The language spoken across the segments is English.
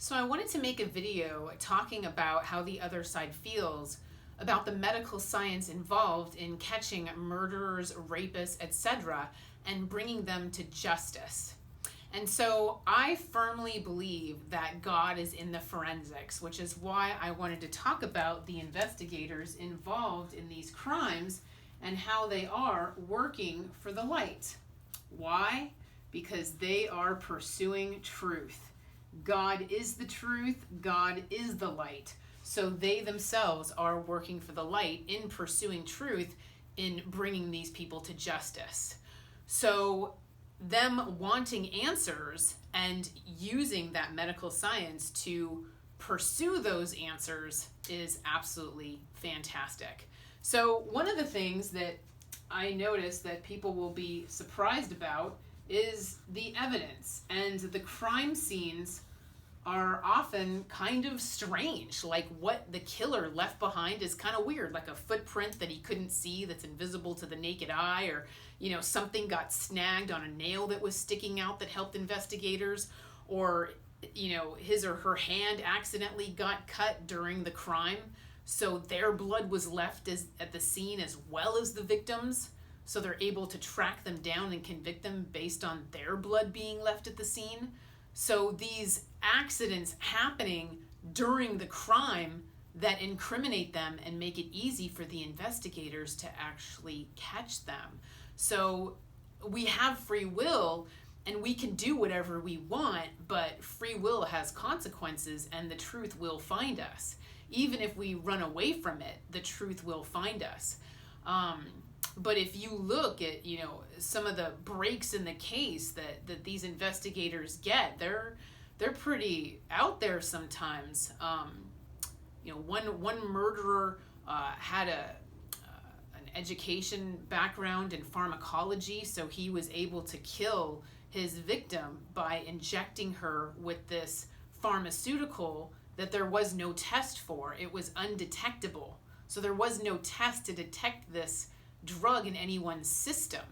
So I wanted to make a video talking about how the other side feels about the medical science involved in catching murderers, rapists, etc., and bringing them to justice. And so I firmly believe that God is in the forensics, which is why I wanted to talk about the investigators involved in these crimes and how they are working for the light. Why? Because they are pursuing truth. God is the truth, God is the light. So they themselves are working for the light in pursuing truth, in bringing these people to justice. So them wanting answers and using that medical science to pursue those answers is absolutely fantastic. So one of the things that I noticed that people will be surprised about is the evidence, and the crime scenes are often kind of strange. Like what the killer left behind is kind of weird, like a footprint that he couldn't see that's invisible to the naked eye, or something got snagged on a nail that was sticking out that helped investigators, or his or her hand accidentally got cut during the crime, so their blood was left at the scene as well as the victims, so they're able to track them down and convict them based on their blood being left at the scene. So these accidents happening during the crime that incriminate them and make it easy for the investigators to actually catch them. So we have free will and we can do whatever we want, but free will has consequences and the truth will find us. Even if we run away from it, the truth will find us. But if you look at, some of the breaks in the case that these investigators get, they're pretty out there sometimes. One murderer had an education background in pharmacology, so he was able to kill his victim by injecting her with this pharmaceutical that there was no test for. It was undetectable. So there was no test to detect this drug in anyone's system.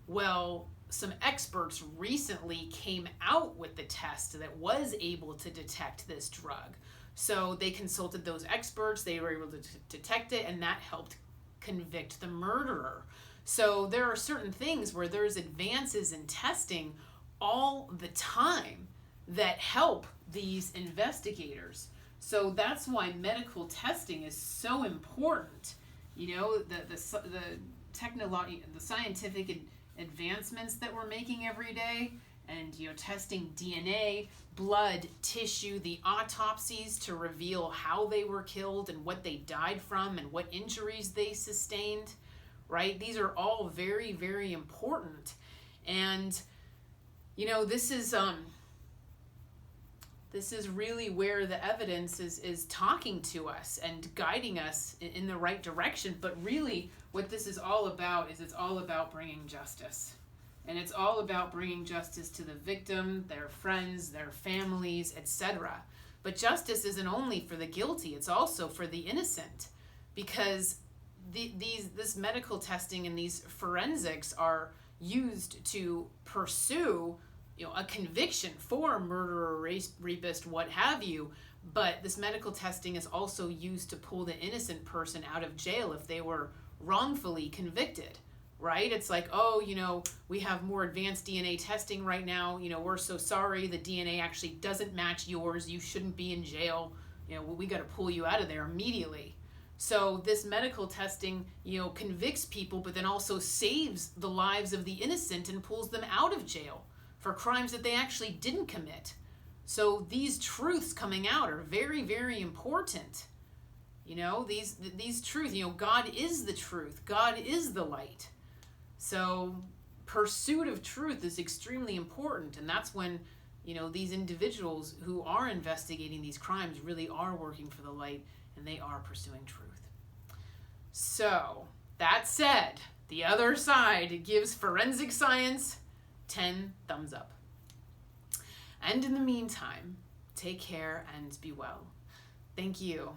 Well, some experts recently came out with the test that was able to detect this drug. So they consulted those experts, they were able to detect it, and that helped convict the murderer. So there are certain things where there's advances in testing all the time that help these investigators. So that's why medical testing is so important. The technology, the scientific advancements that we're making every day, and testing DNA, blood, tissue, the autopsies to reveal how they were killed and what they died from and what injuries they sustained, right? These are all very, very important. And this is really where the evidence is talking to us and guiding us in the right direction. But really, what this is all about is it's all about bringing justice. And it's all about bringing justice to the victim, their friends, their families, etc. But justice isn't only for the guilty, it's also for the innocent. Because this medical testing and these forensics are used to pursue a conviction for a murderer, rapist, what have you, but this medical testing is also used to pull the innocent person out of jail if they were wrongfully convicted, right? It's like, we have more advanced DNA testing right now, we're so sorry, the DNA actually doesn't match yours, you shouldn't be in jail, we got to pull you out of there immediately. So this medical testing, convicts people, but then also saves the lives of the innocent and pulls them out of jail for crimes that they actually didn't commit. So these truths coming out are very, very important. These truths, God is the truth. God is the light. So pursuit of truth is extremely important. And that's when, these individuals who are investigating these crimes really are working for the light and they are pursuing truth. So that said, the other side gives forensic science 10 thumbs up. And in the meantime, take care and be well. Thank you.